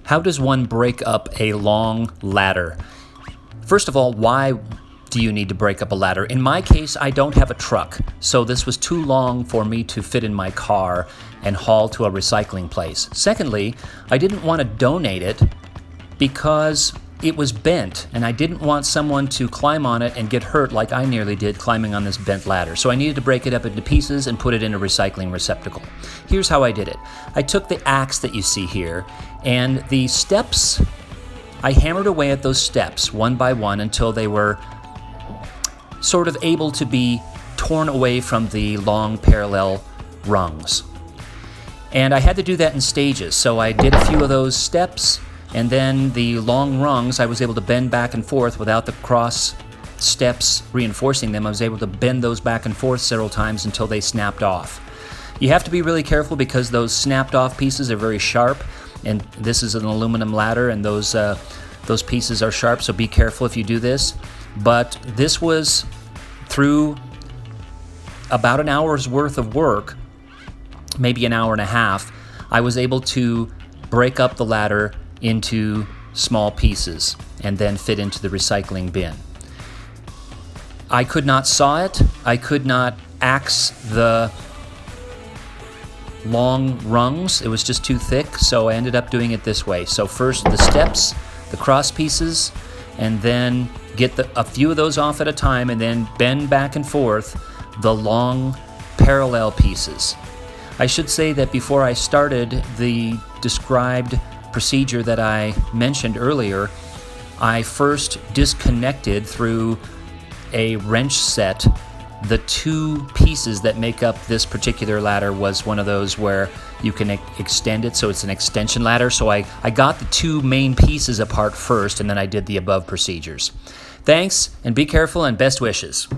How does one break up a long ladder? First of all, why do you need to break up a ladder? In my case, I don't have a truck, so this was too long for me to fit in my car and haul to a recycling place. Secondly, I didn't want to donate it because it was bent, and I didn't want someone to climb on it and get hurt like I nearly did climbing on this bent ladder. So I needed to break it up into pieces and put it in a recycling receptacle. Here's how I did it. I took the axe that you see here, and the steps, I hammered away at those steps one by one until they were sort of able to be torn away from the long parallel rungs. And I had to do that in stages, so I did a few of those steps, and then the long rungs I was able to bend back and forth without the cross steps reinforcing them. I was able to bend those back and forth several times until they snapped off. You have to be really careful because those snapped off pieces are very sharp, and this is an aluminum ladder, and those pieces are sharp, so be careful if you do this. But this was through about an hour's worth of work, maybe an hour and a half, I was able to break up the ladder into small pieces and then fit into the recycling bin. I could not saw it. I could not axe the long rungs. It was just too thick, so I ended up doing it this way. So first the steps, the cross pieces, and then get a few of those off at a time, and then bend back and forth the long parallel pieces. I should say that before I started the described procedure that I mentioned earlier, I first disconnected through a wrench set the two pieces that make up this particular ladder. Was one of those where you can extend it, so it's an extension ladder. So I got the two main pieces apart first, and then I did the above procedures. Thanks, and be careful, and best wishes.